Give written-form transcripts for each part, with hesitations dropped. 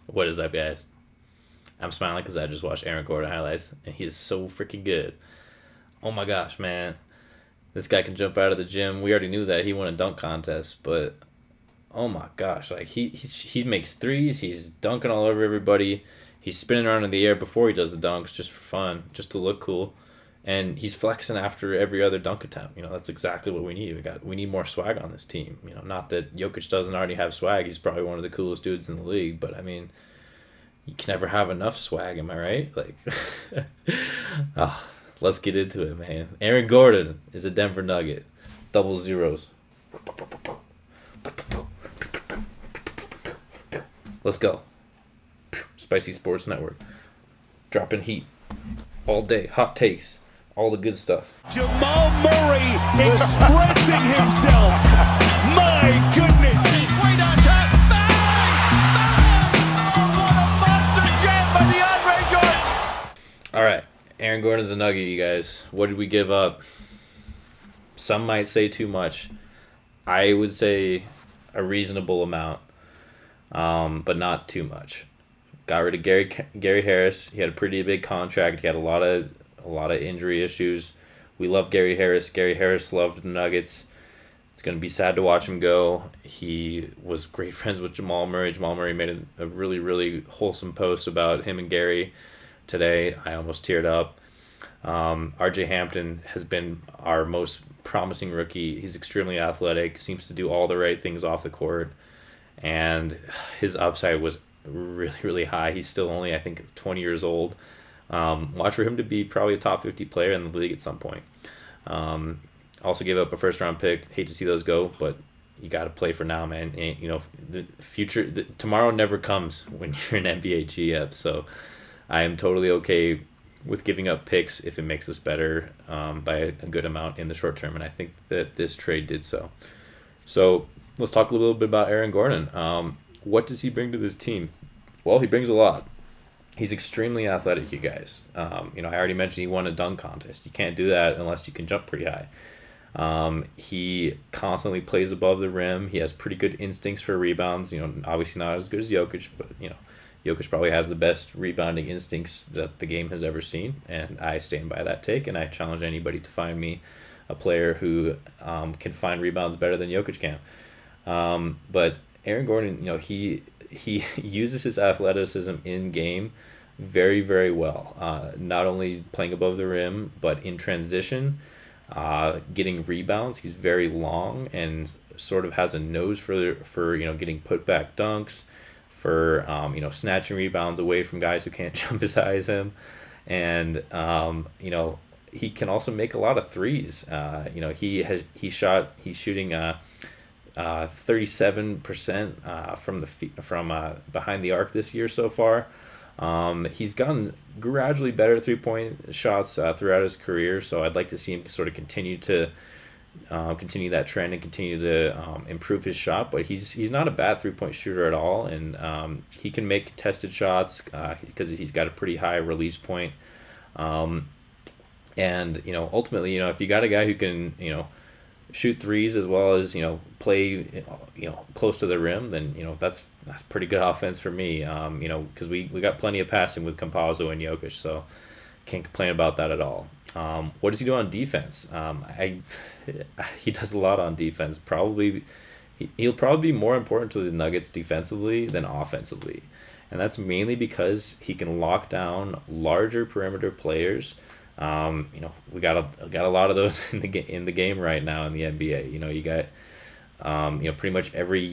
What is up, guys? I'm smiling because I just watched Aaron Gordon highlights, and he is so freaking good. Oh my gosh, man. This guy can jump out of the gym. We already knew that he won a dunk contest, but oh my gosh, like he makes threes. He's dunking all over everybody. He's spinning around in the air before he does the dunks, just for fun, just to look cool. And he's flexing after every other dunk attempt. That's exactly what we need. We need more swag on this team. Not that Jokic doesn't already have swag. He's probably one of the coolest dudes in the league, but I mean, you can never have enough swag, am I right? Like, ah, let's get into it, man. Aaron Gordon is a Denver Nugget. Double zeros. Let's go. Spicy Sports Network. Dropping heat all day. Hot takes. All the good stuff. Jamal Murray expressing himself. My goodness. Way down top. All right. Aaron Gordon's a Nugget, you guys. What did we give up? Some might say too much. I would say a reasonable amount, but not too much. Got rid of Gary Harris. He had a pretty big contract. He had a lot of injury issues. We love Gary Harris. Gary Harris loved the Nuggets. It's going to be sad to watch him go. He was great friends with Jamal Murray. Jamal Murray made a really, really wholesome post about him and Gary today. I almost teared up. RJ Hampton has been our most promising rookie. He's extremely athletic, seems to do all the right things off the court, and his upside was really, really high. He's still only, I think, 20 years old. Watch for him to be probably a top 50 player in the league at some point. Also gave up a first round pick. Hate to see those go, but you got to play for now, man. And, the future, tomorrow never comes when you're an NBA GM. So I am totally okay with giving up picks if it makes us better by a good amount in the short term, and I think that this trade did so. So let's talk a little bit about Aaron Gordon. What does he bring to this team? Well, he brings a lot. He's extremely athletic, you guys. I already mentioned he won a dunk contest. You can't do that unless you can jump pretty high. He constantly plays above the rim. He has pretty good instincts for rebounds. Obviously not as good as Jokic, but Jokic probably has the best rebounding instincts that the game has ever seen, and I stand by that take, and I challenge anybody to find me a player who can find rebounds better than Jokic can. But Aaron Gordon, he uses his athleticism in game very, very well. Not only playing above the rim, but in transition, getting rebounds. He's very long and sort of has a nose for getting put back dunks, for snatching rebounds away from guys who can't jump as high as him, and he can also make a lot of threes. He's shooting 37% from behind the arc this year so far. He's gotten gradually better 3-point shots throughout his career, so I'd like to see him sort of continue that trend and continue to improve his shot. But he's not a bad 3-point shooter at all, and he can make contested shots because he's got a pretty high release point. And ultimately, if you got a guy who can shoot threes as well as play close to the rim, then that's pretty good offense for me. Because we got plenty of passing with Campazzo and Jokic, so can't complain about that at all. What does he do on defense? He does a lot on defense. He'll probably be more important to the Nuggets defensively than offensively, and that's mainly because he can lock down larger perimeter players. We got a lot of those in the game right now in the NBA. You got pretty much every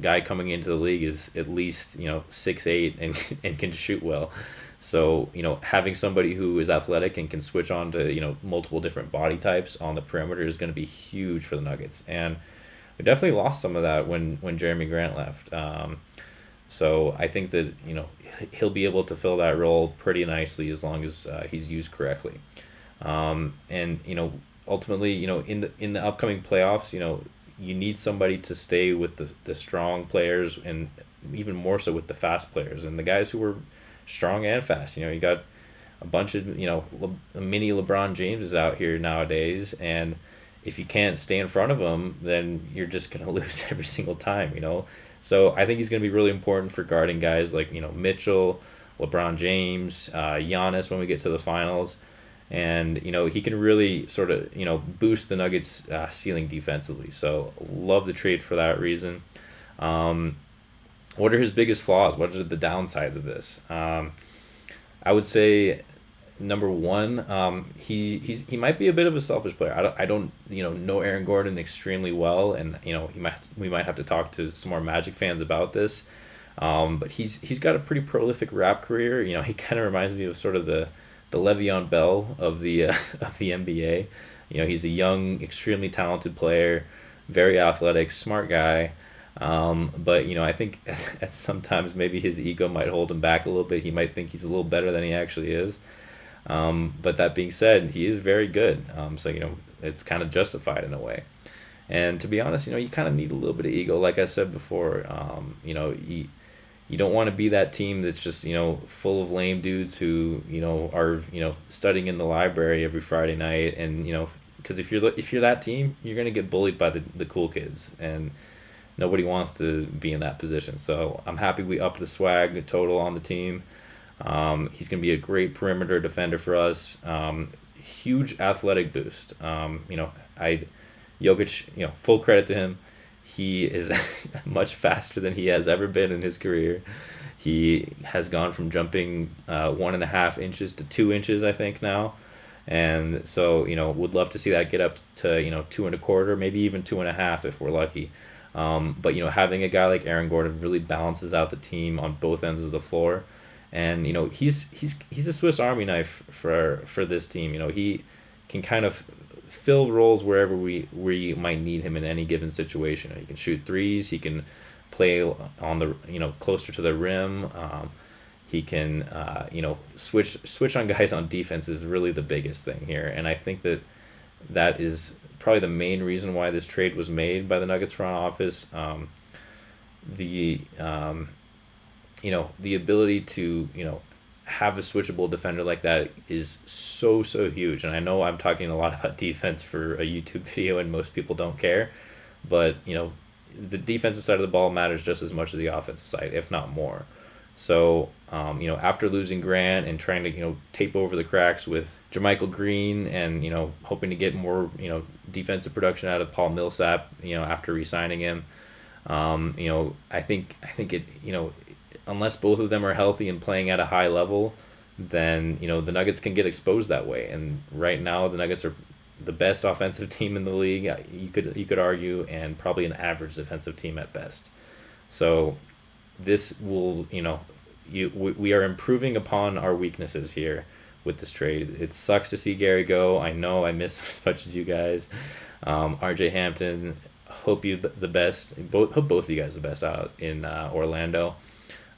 guy coming into the league is at least 6'8" and can shoot well. So having somebody who is athletic and can switch on to multiple different body types on the perimeter is going to be huge for the Nuggets. And we definitely lost some of that when Jeremy Grant left. So I think that he'll be able to fill that role pretty nicely as long as he's used correctly. And ultimately in the upcoming playoffs, you need somebody to stay with the strong players, and even more so with the fast players and the guys who are strong and fast. You got a bunch of mini LeBron James out here nowadays, and if you can't stay in front of them, then you're just gonna lose every single time. So I think he's going to be really important for guarding guys like, Mitchell, LeBron James, Giannis when we get to the finals. And, he can really sort of, boost the Nuggets' ceiling defensively. So love the trade for that reason. What are his biggest flaws? What are the downsides of this? I would say number one, he might be a bit of a selfish player. I don't know Aaron Gordon extremely well, and we might have to talk to some more Magic fans about this. But he's got a pretty prolific rap career. He kind of reminds me of sort of the Le'Veon Bell of the of the NBA. He's a young, extremely talented player, very athletic, smart guy. But I think at sometimes maybe his ego might hold him back a little bit. He might think he's a little better than he actually is. But that being said, he is very good. So it's kind of justified in a way. And to be honest, you kind of need a little bit of ego. Like I said before, you don't want to be that team that's just full of lame dudes who are studying in the library every Friday night, and because if you're that team, you're gonna get bullied by the cool kids, and nobody wants to be in that position. So I'm happy we upped the swag total on the team. He's going to be a great perimeter defender for us. Huge athletic boost. Jokic, full credit to him. He is much faster than he has ever been in his career. He has gone from jumping 1.5 inches to 2 inches, I think, now. And so, would love to see that get up to, 2.25, maybe even 2.5 if we're lucky. But having a guy like Aaron Gordon really balances out the team on both ends of the floor, and he's a Swiss Army knife for this team. He can kind of fill roles wherever we might need him in any given situation. He can shoot threes. He can play on the closer to the rim. He can switch on guys on defense is really the biggest thing here, and I think that is probably the main reason why this trade was made by the Nuggets front office. The ability to have a switchable defender like that is so huge. And I know I'm talking a lot about defense for a YouTube video, and most people don't care, but the defensive side of the ball matters just as much as the offensive side, if not more. So, after losing Grant and trying to, tape over the cracks with Jermichael Green and, hoping to get more, defensive production out of Paul Millsap, after re-signing him, I think it, unless both of them are healthy and playing at a high level, then, the Nuggets can get exposed that way. And right now the Nuggets are the best offensive team in the league, you could argue, and probably an average defensive team at best. So this will, we are improving upon our weaknesses here with this trade. It sucks to see Gary go. I know I miss him as much as you guys. RJ Hampton, hope you the best. Hope both of you guys the best out in Orlando.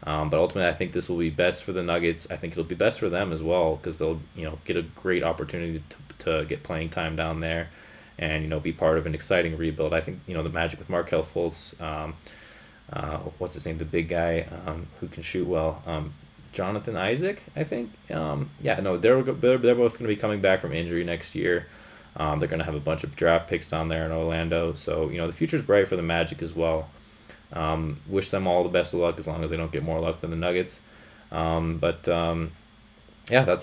But ultimately, I think this will be best for the Nuggets. I think it'll be best for them as well, because they'll get a great opportunity to get playing time down there, and be part of an exciting rebuild. I think the Magic with Markelle Fultz. What's his name? The big guy who can shoot well. Jonathan Isaac, I think. They're both going to be coming back from injury next year. They're going to have a bunch of draft picks down there in Orlando. So, the future's bright for the Magic as well. Wish them all the best of luck, as long as they don't get more luck than the Nuggets. That's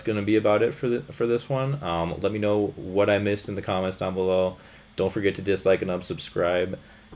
going to be about it for this one. Let me know what I missed in the comments down below. Don't forget to dislike and unsubscribe.